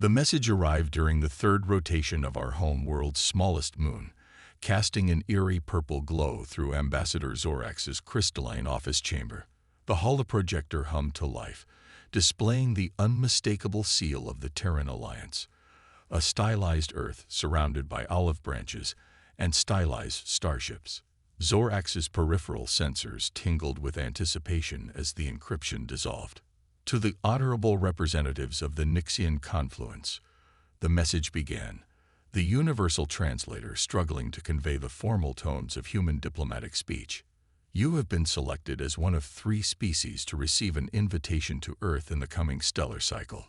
The message arrived during the third rotation of our home world's smallest moon, casting an eerie purple glow through Ambassador Zorax's crystalline office chamber. The holoprojector hummed to life, displaying the unmistakable seal of the Terran Alliance, a stylized Earth surrounded by olive branches and stylized starships. Zorax's peripheral sensors tingled with anticipation as the encryption dissolved. To the honorable representatives of the Nixian confluence, the message began, the universal translator struggling to convey the formal tones of human diplomatic speech. You have been selected as one of 3 species to receive an invitation to Earth in the coming stellar cycle.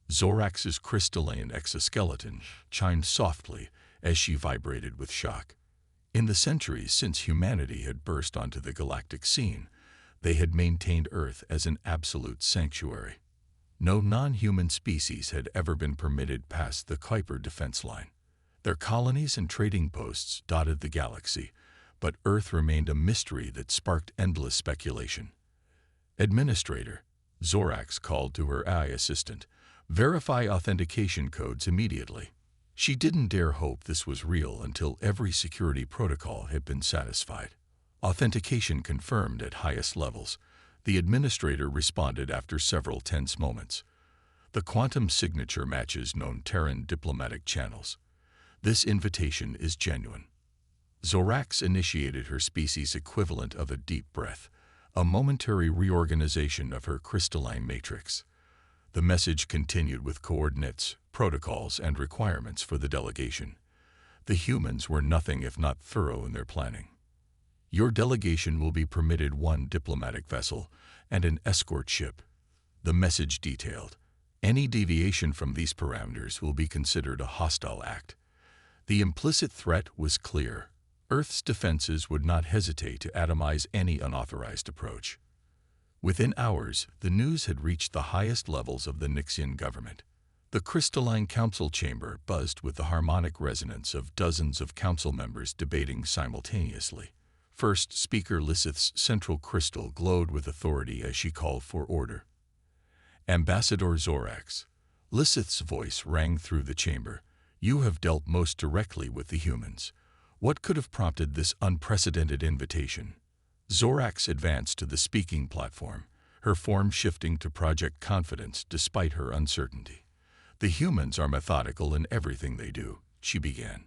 Zorax's crystalline exoskeleton chimed softly as she vibrated with shock. In the centuries since humanity had burst onto the galactic scene, they had maintained Earth as an absolute sanctuary. No non-human species had ever been permitted past the Kuiper defense line. Their colonies and trading posts dotted the galaxy, but Earth remained a mystery that sparked endless speculation. Administrator, Zorax called to her AI assistant, verify authentication codes immediately. She didn't dare hope this was real until every security protocol had been satisfied. Authentication confirmed at highest levels. The administrator responded after several tense moments. The quantum signature matches known Terran diplomatic channels. This invitation is genuine. Zorax initiated her species' equivalent of a deep breath, a momentary reorganization of her crystalline matrix. The message continued with coordinates, protocols, and requirements for the delegation. The humans were nothing if not thorough in their planning. Your delegation will be permitted 1 diplomatic vessel and an escort ship. The message detailed, any deviation from these parameters will be considered a hostile act. The implicit threat was clear. Earth's defenses would not hesitate to atomize any unauthorized approach. Within hours, the news had reached the highest levels of the Nixian government. The crystalline council chamber buzzed with the harmonic resonance of dozens of council members debating simultaneously. First Speaker Lissith's central crystal glowed with authority as she called for order. Ambassador Zorax, Lissith's voice rang through the chamber. You have dealt most directly with the humans. What could have prompted this unprecedented invitation? Zorax advanced to the speaking platform, her form shifting to project confidence despite her uncertainty. The humans are methodical in everything they do, she began.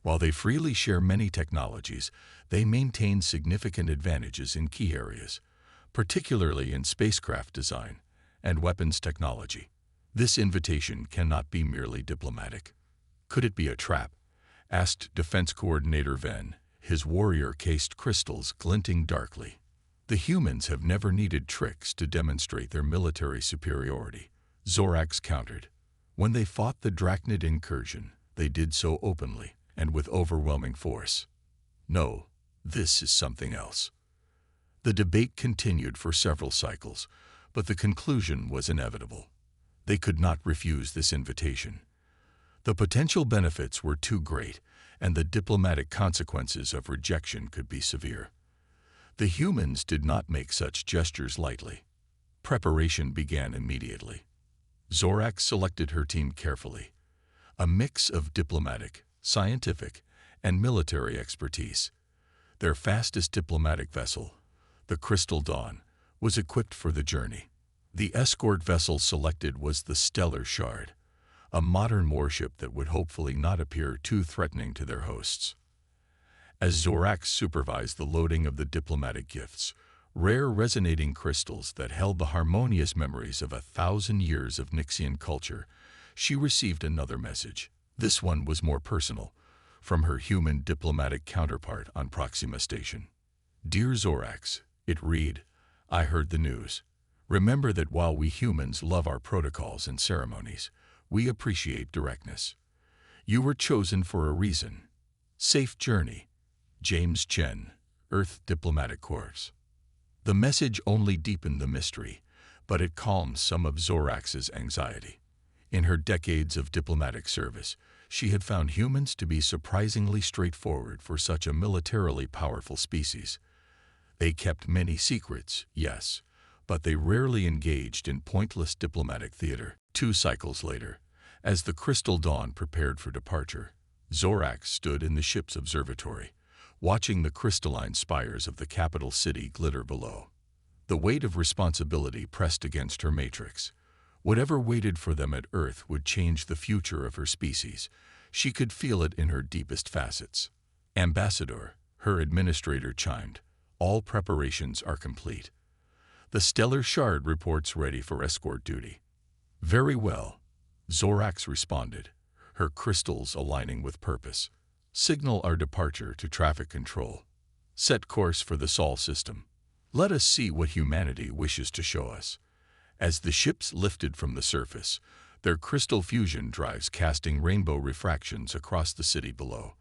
While they freely share many technologies, they maintain significant advantages in key areas, particularly in spacecraft design and weapons technology. This invitation cannot be merely diplomatic. Could it be a trap? Asked Defense Coordinator Ven, his warrior-cased crystals glinting darkly. The humans have never needed tricks to demonstrate their military superiority, Zorax countered. When they fought the Drachnid incursion, they did so openly and with overwhelming force. No, this is something else. The debate continued for several cycles, but the conclusion was inevitable. They could not refuse this invitation. The potential benefits were too great, and the diplomatic consequences of rejection could be severe. The humans did not make such gestures lightly. Preparation began immediately. Zorax selected her team carefully, a mix of diplomatic, scientific, and military expertise. Their fastest diplomatic vessel, the Crystal Dawn, was equipped for the journey. The escort vessel selected was the Stellar Shard, a modern warship that would hopefully not appear too threatening to their hosts. As Zorax supervised the loading of the diplomatic gifts, rare resonating crystals that held the harmonious memories of 1,000 years of Nixian culture, she received another message. This one was more personal, from her human diplomatic counterpart on Proxima Station. Dear Zorax, it read, I heard the news. Remember that while we humans love our protocols and ceremonies, we appreciate directness. You were chosen for a reason. Safe journey. James Chen, Earth Diplomatic Corps. The message only deepened the mystery, but it calmed some of Zorax's anxiety. In her decades of diplomatic service, she had found humans to be surprisingly straightforward for such a militarily powerful species. They kept many secrets, yes, but they rarely engaged in pointless diplomatic theater. 2 cycles later, As the Crystal Dawn prepared for departure, Zorax stood in the ship's observatory, watching the crystalline spires of the capital city glitter below. The weight of responsibility pressed against her matrix. Whatever waited for them at Earth would change the future of her species. She could feel it in her deepest facets. "Ambassador," her administrator chimed, "all preparations are complete. The stellar shard reports ready for escort duty." "Very well," Zorax responded, her crystals aligning with purpose. "Signal our departure to traffic control. Set course for the Sol system. Let us see what humanity wishes to show us." As the ships lifted from the surface, their crystal fusion drives casting rainbow refractions across the city below,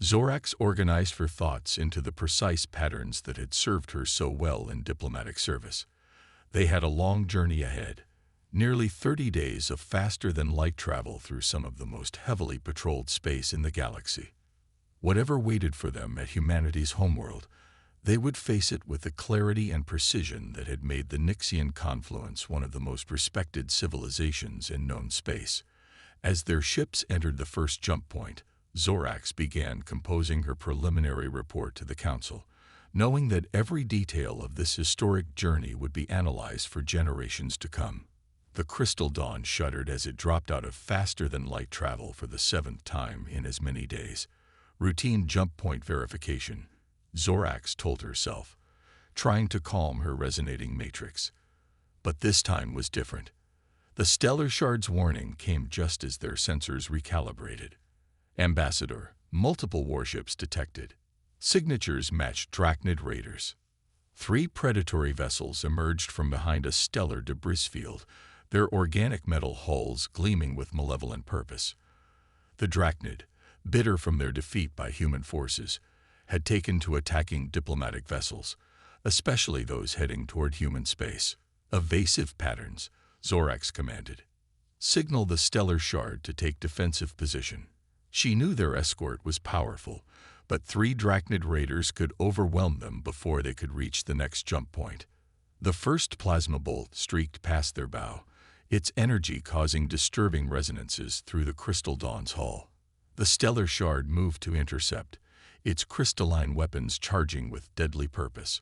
Zorax organized her thoughts into the precise patterns that had served her so well in diplomatic service. They had a long journey ahead, nearly 30 days of faster-than-light travel through some of the most heavily patrolled space in the galaxy. Whatever waited for them at humanity's homeworld, they would face it with the clarity and precision that had made the Nixian confluence one of the most respected civilizations in known space. As their ships entered the first jump point, Zorax began composing her preliminary report to the Council, knowing that every detail of this historic journey would be analyzed for generations to come. The Crystal Dawn shuddered as it dropped out of faster-than-light travel for the 7th time in as many days. Routine jump point verification, Zorax told herself, trying to calm her resonating matrix. But this time was different. The stellar shard's warning came just as their sensors recalibrated. "Ambassador, multiple warships detected. Signatures matched Drachnid raiders." 3 predatory vessels emerged from behind a stellar debris field, their organic metal hulls gleaming with malevolent purpose. The Drachnid, bitter from their defeat by human forces, had taken to attacking diplomatic vessels, especially those heading toward human space. "Evasive patterns," Zorax commanded. "Signal the stellar shard to take defensive position." She knew their escort was powerful, but 3 Drachnid raiders could overwhelm them before they could reach the next jump point. The first plasma bolt streaked past their bow, its energy causing disturbing resonances through the Crystal Dawn's hull. The stellar shard moved to intercept, its crystalline weapons charging with deadly purpose.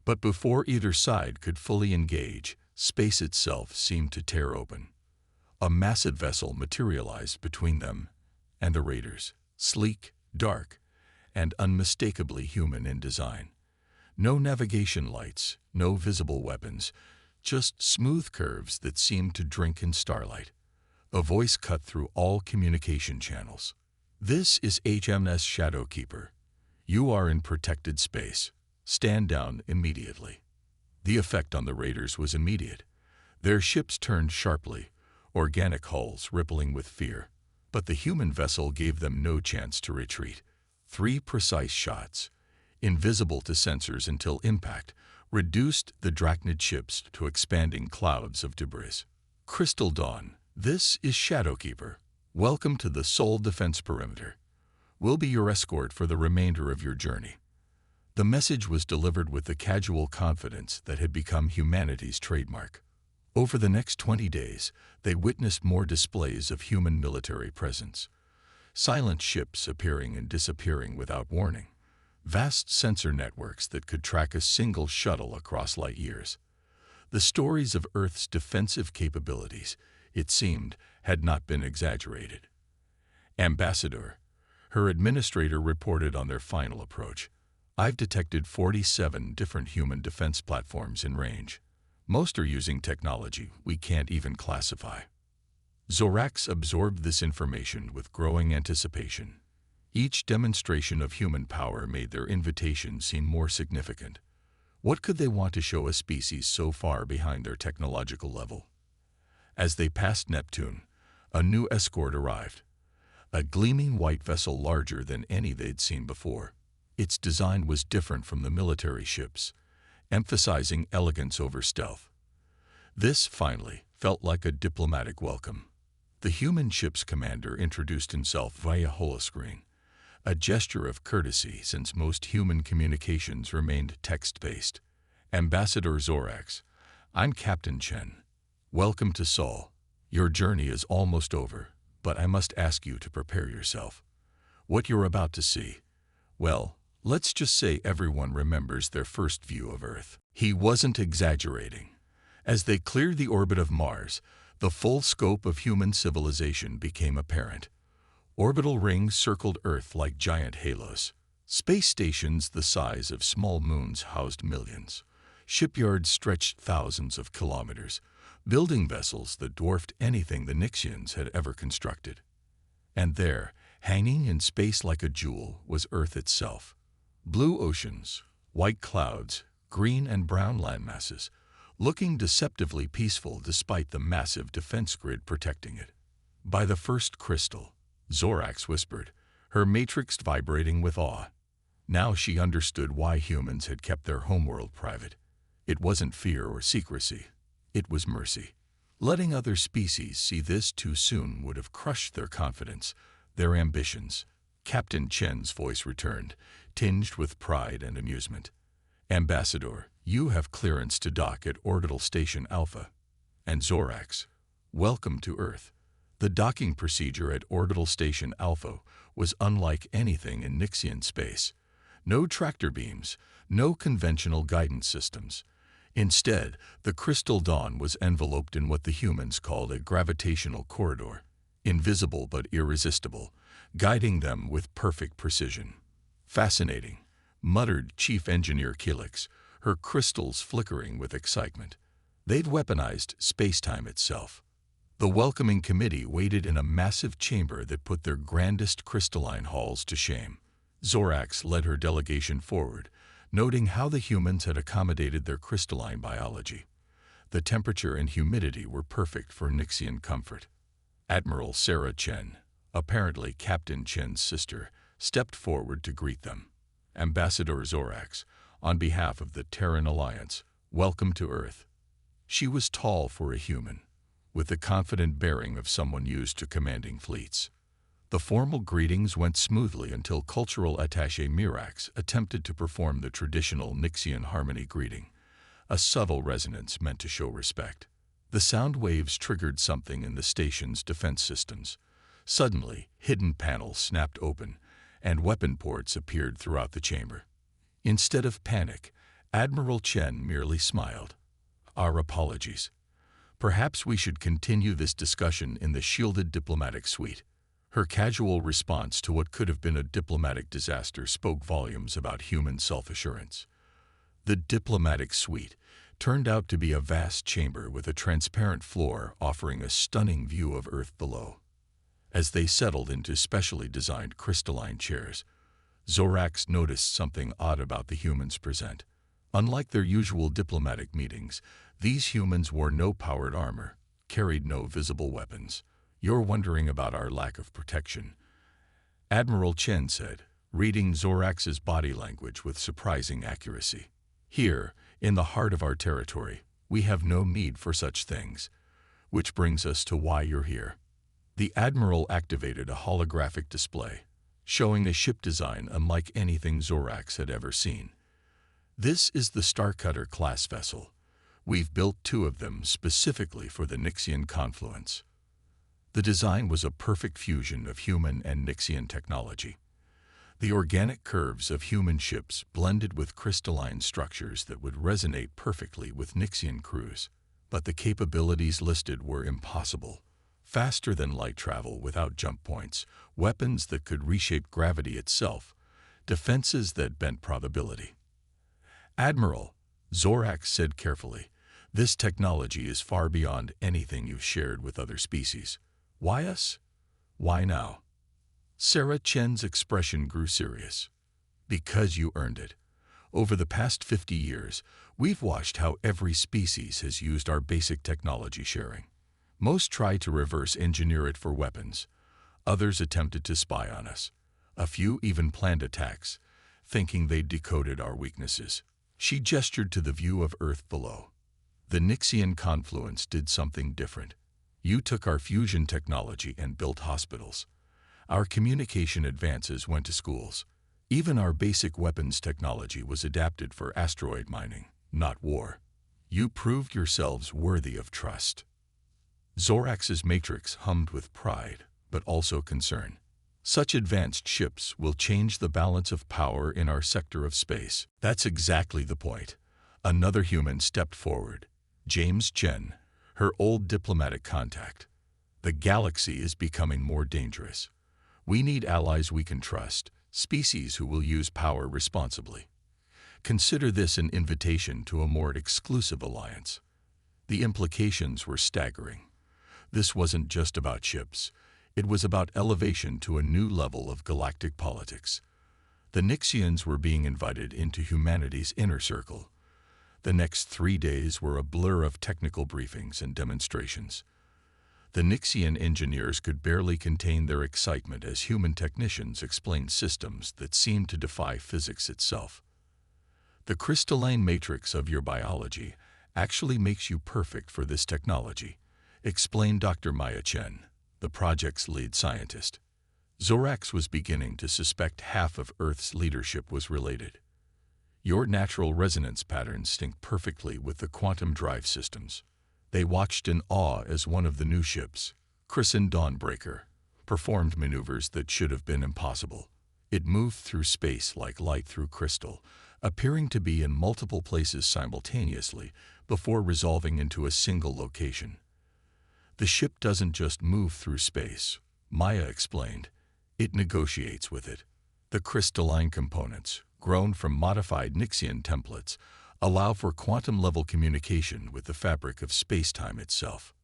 But before either side could fully engage, space itself seemed to tear open. A massive vessel materialized between them and the raiders, sleek, dark, and unmistakably human in design. No navigation lights, no visible weapons, just smooth curves that seemed to drink in starlight. A voice cut through all communication channels. "This is HMS Shadowkeeper. You are in protected space. Stand down immediately." The effect on the raiders was immediate. Their ships turned sharply, organic hulls rippling with fear. But the human vessel gave them no chance to retreat. 3 precise shots, invisible to sensors until impact, reduced the Drachnid ships to expanding clouds of debris. "Crystal Dawn, this is Shadowkeeper. Welcome to the Sol Defense Perimeter. We'll be your escort for the remainder of your journey." The message was delivered with the casual confidence that had become humanity's trademark. Over the next 20 days, they witnessed more displays of human military presence. Silent ships appearing and disappearing without warning. Vast sensor networks that could track a single shuttle across light years. The stories of Earth's defensive capabilities, it seemed, had not been exaggerated. "Ambassador," her administrator reported on their final approach, "I've detected 47 different human defense platforms in range. Most are using technology we can't even classify." Zorax absorbed this information with growing anticipation. Each demonstration of human power made their invitation seem more significant. What could they want to show a species so far behind their technological level? As they passed Neptune, a new escort arrived. A gleaming white vessel larger than any they'd seen before. Its design was different from the military ships, emphasizing elegance over stealth. This, finally, felt like a diplomatic welcome. The human ship's commander introduced himself via holoscreen, a gesture of courtesy since most human communications remained text-based. "Ambassador Zorax, I'm Captain Chen. Welcome to Sol. Your journey is almost over, But I must ask you to prepare yourself. What you're about to see, well, let's just say everyone remembers their first view of Earth. He wasn't exaggerating. As they cleared the orbit of Mars, the full scope of human civilization became apparent. Orbital rings circled Earth like giant halos. Space stations the size of small moons housed millions. Shipyards stretched thousands of kilometers, building vessels that dwarfed anything the Nixians had ever constructed. And there, hanging in space like a jewel, was Earth itself. Blue oceans, white clouds, green and brown landmasses, looking deceptively peaceful despite the massive defense grid protecting it. By the first crystal, Zorax whispered, her matrix vibrating with awe. Now she understood why humans had kept their homeworld private. It wasn't fear or secrecy. It was mercy. Letting other species see this too soon would have crushed their confidence, their ambitions. Captain Chen's voice returned, tinged with pride and amusement. Ambassador, you have clearance to dock at Orbital Station Alpha. And Zorax, welcome to Earth. The docking procedure at Orbital Station Alpha was unlike anything in Nixian space. No tractor beams, no conventional guidance systems. Instead, the Crystal Dawn was enveloped in what the humans called a gravitational corridor, invisible but irresistible, guiding them with perfect precision. Fascinating, muttered Chief Engineer Kilix, her crystals flickering with excitement. They'd weaponized space-time itself. The welcoming committee waited in a massive chamber that put their grandest crystalline halls to shame. Zorax led her delegation forward, noting how the humans had accommodated their crystalline biology. The temperature and humidity were perfect for Nixian comfort. Admiral Sarah Chen, apparently Captain Chen's sister, stepped forward to greet them. Ambassador Zorax, on behalf of the Terran Alliance, welcome to Earth. She was tall for a human, with the confident bearing of someone used to commanding fleets. The formal greetings went smoothly until cultural attaché Mirax attempted to perform the traditional Nixian harmony greeting, a subtle resonance meant to show respect. The sound waves triggered something in the station's defense systems. Suddenly, hidden panels snapped open, and weapon ports appeared throughout the chamber. Instead of panic, Admiral Chen merely smiled. Our apologies. Perhaps we should continue this discussion in the shielded diplomatic suite. Her casual response to what could have been a diplomatic disaster spoke volumes about human self-assurance. The diplomatic suite turned out to be a vast chamber with a transparent floor offering a stunning view of Earth below. As they settled into specially designed crystalline chairs, Zorax noticed something odd about the humans present. Unlike their usual diplomatic meetings, these humans wore no powered armor, carried no visible weapons. You're wondering about our lack of protection, Admiral Chen said, reading Zorax's body language with surprising accuracy. Here, in the heart of our territory, we have no need for such things. Which brings us to why you're here. The Admiral activated a holographic display, showing a ship design unlike anything Zorax had ever seen. This is the Starcutter class vessel. We've built 2 of them specifically for the Nixian confluence. The design was a perfect fusion of human and Nixian technology. The organic curves of human ships blended with crystalline structures that would resonate perfectly with Nixian crews. But the capabilities listed were impossible. Faster than light travel without jump points, weapons that could reshape gravity itself, defenses that bent probability. Admiral, Zorax said carefully, this technology is far beyond anything you've shared with other species. Why us? Why now? Sarah Chen's expression grew serious. Because you earned it. Over the past 50 years, we've watched how every species has used our basic technology sharing. Most tried to reverse engineer it for weapons. Others attempted to spy on us. A few even planned attacks, thinking they'd decoded our weaknesses. She gestured to the view of Earth below. The Nixian confluence did something different. You took our fusion technology and built hospitals. Our communication advances went to schools. Even our basic weapons technology was adapted for asteroid mining, not war. You proved yourselves worthy of trust. Zorax's matrix hummed with pride, but also concern. Such advanced ships will change the balance of power in our sector of space. That's exactly the point. Another human stepped forward. James Chen, her old diplomatic contact. The galaxy is becoming more dangerous. We need allies we can trust, species who will use power responsibly. Consider this an invitation to a more exclusive alliance. The implications were staggering. This wasn't just about ships. It was about elevation to a new level of galactic politics. The Nixians were being invited into humanity's inner circle. The next 3 days were a blur of technical briefings and demonstrations. The Nixian engineers could barely contain their excitement as human technicians explained systems that seemed to defy physics itself. The crystalline matrix of your biology actually makes you perfect for this technology, explained Dr. Maya Chen, the project's lead scientist. Zorax was beginning to suspect half of Earth's leadership was related. Your natural resonance patterns sync perfectly with the quantum drive systems. They watched in awe as one of the new ships, christened Dawnbreaker, performed maneuvers that should have been impossible. It moved through space like light through crystal, appearing to be in multiple places simultaneously before resolving into a single location. The ship doesn't just move through space, Maya explained. It negotiates with it. The crystalline components, grown from modified Nixian templates, allow for quantum-level communication with the fabric of space-time itself.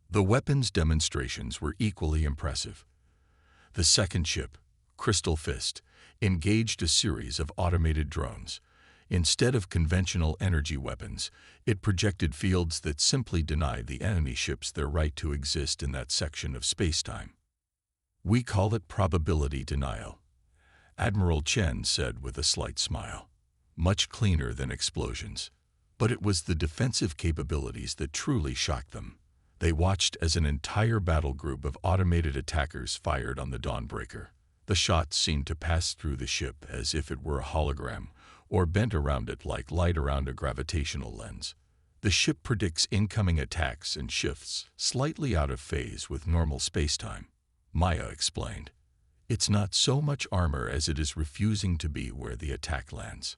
The weapons demonstrations were equally impressive. The second ship, Crystal Fist, engaged a series of automated drones. Instead of conventional energy weapons, it projected fields that simply denied the enemy ships their right to exist in that section of space-time. We call it probability denial, Admiral Chen said with a slight smile. Much cleaner than explosions. But it was the defensive capabilities that truly shocked them. They watched as an entire battle group of automated attackers fired on the Dawnbreaker. The shots seemed to pass through the ship as if it were a hologram, or bent around it like light around a gravitational lens. The ship predicts incoming attacks and shifts slightly out of phase with normal spacetime, Maya explained. It's not so much armor as it is refusing to be where the attack lands.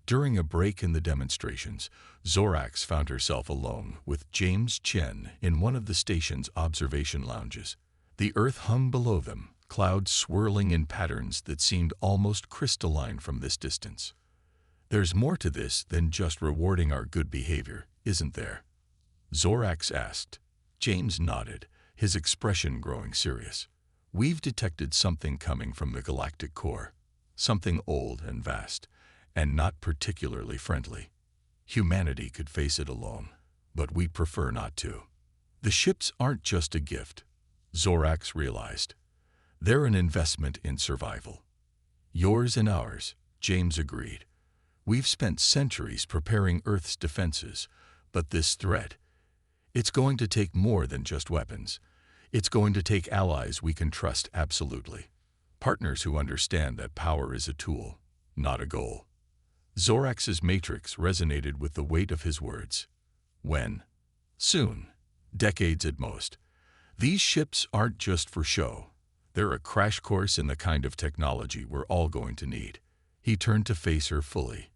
During a break in the demonstrations, Zorax found herself alone with James Chen in one of the station's observation lounges. The Earth hung below them, clouds swirling in patterns that seemed almost crystalline from this distance. There's more to this than just rewarding our good behavior, isn't there? Zorax asked. James nodded, his expression growing serious. We've detected something coming from the galactic core, something old and vast, and not particularly friendly. Humanity could face it alone, but we prefer not to. The ships aren't just a gift, Zorax realized. They're an investment in survival. Yours and ours, James agreed. We've spent centuries preparing Earth's defenses, but this threat, it's going to take more than just weapons. It's going to take allies we can trust absolutely. Partners who understand that power is a tool, not a goal. Zorax's matrix resonated with the weight of his words. When? Soon. Decades at most. These ships aren't just for show. They're a crash course in the kind of technology we're all going to need. He turned to face her fully.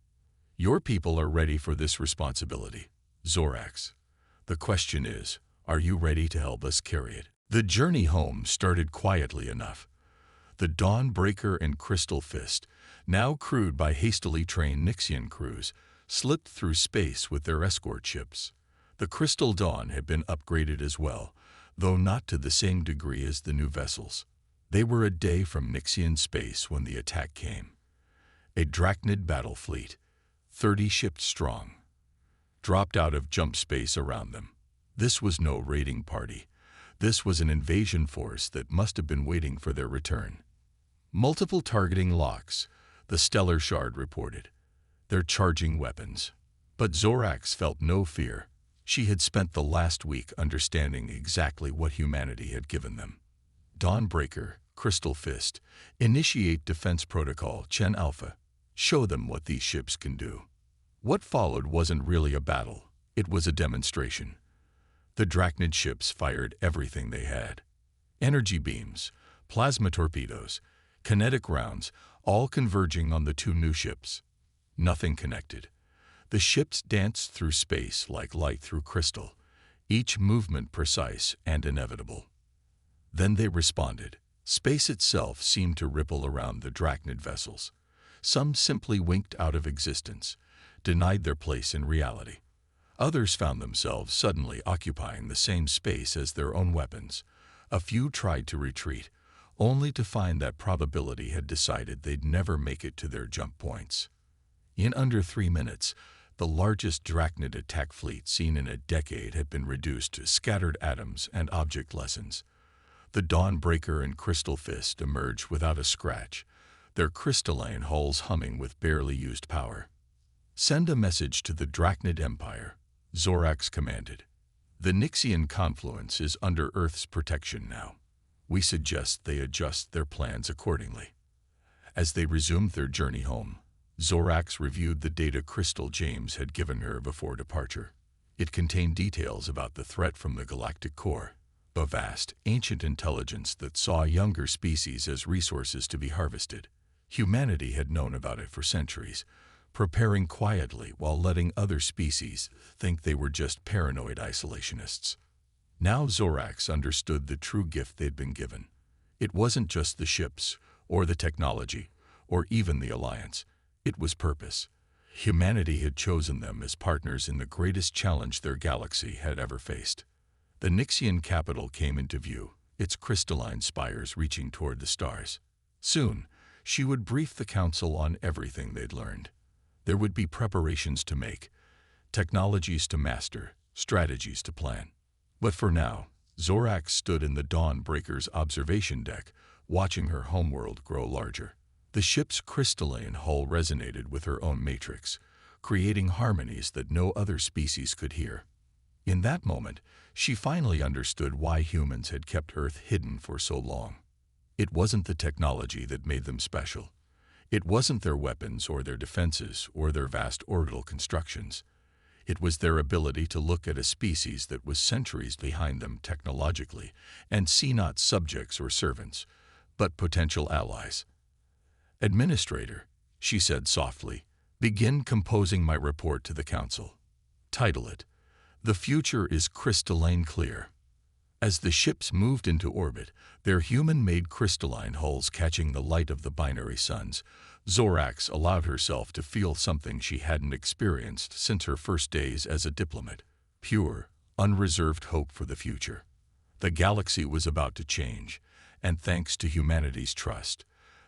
Your people are ready for this responsibility, Zorax. The question is, are you ready to help us carry it? The journey home started quietly enough. The Dawnbreaker and Crystal Fist, now crewed by hastily trained Nixian crews, slipped through space with their escort ships. The Crystal Dawn had been upgraded as well, though not to the same degree as the new vessels. They were a day from Nixian space when the attack came. A Drachnid battle fleet, 30 ships strong, dropped out of jump space around them. This was no raiding party. This was an invasion force that must have been waiting for their return. Multiple targeting locks, the Stellar Shard reported. They're charging weapons. But Zorax felt no fear. She had spent the last week understanding exactly what humanity had given them. Dawnbreaker, Crystal Fist, initiate defense protocol Chen Alpha. Show them what these ships can do. What followed wasn't really a battle. It was a demonstration. The Drachnid ships fired everything they had. Energy beams, plasma torpedoes, kinetic rounds, all converging on the two new ships. Nothing connected. The ships danced through space like light through crystal, each movement precise and inevitable. Then they responded. Space itself seemed to ripple around the drachnid vessels. Some simply winked out of existence, denied their place in reality. Others found themselves suddenly occupying the same space as their own weapons. A few tried to retreat, only to find that probability had decided they'd never make it to their jump points. In under 3 minutes, the largest drachnid attack fleet seen in a decade had been reduced to scattered atoms and object lessons. The Dawnbreaker and Crystal Fist emerged without a scratch, their crystalline hulls humming with barely used power. "Send a message to the Drachnid Empire," Zorax commanded. "The Nixian confluence is under Earth's protection now. We suggest they adjust their plans accordingly." As they resumed their journey home, Zorax reviewed the data Crystal James had given her before departure. It contained details about the threat from the galactic core, a vast, ancient intelligence that saw younger species as resources to be harvested. Humanity had known about it for centuries, preparing quietly while letting other species think they were just paranoid isolationists. Now Zorax understood the true gift they'd been given. It wasn't just the ships, or the technology, or even the Alliance. It was purpose. Humanity had chosen them as partners in the greatest challenge their galaxy had ever faced. The Nixian capital came into view, its crystalline spires reaching toward the stars. Soon, she would brief the Council on everything they'd learned. There would be preparations to make, technologies to master, strategies to plan. But for now, Zorax stood in the Dawnbreaker's observation deck, watching her homeworld grow larger. The ship's crystalline hull resonated with her own matrix, creating harmonies that no other species could hear. In that moment, she finally understood why humans had kept Earth hidden for so long. It wasn't the technology that made them special. It wasn't their weapons or their defenses or their vast orbital constructions. It was their ability to look at a species that was centuries behind them technologically and see not subjects or servants, but potential allies. "Administrator," she said softly, "begin composing my report to the Council. Title it, 'The Future is Crystalline Clear.'" As the ships moved into orbit, their human-made crystalline hulls catching the light of the binary suns, Zorax allowed herself to feel something she hadn't experienced since her first days as a diplomat: pure, unreserved hope for the future. The galaxy was about to change, and thanks to humanity's trust,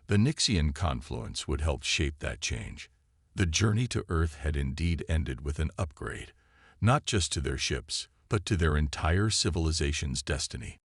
the Nixian confluence would help shape that change. The journey to Earth had indeed ended with an upgrade, not just to their ships, but to their entire civilization's destiny.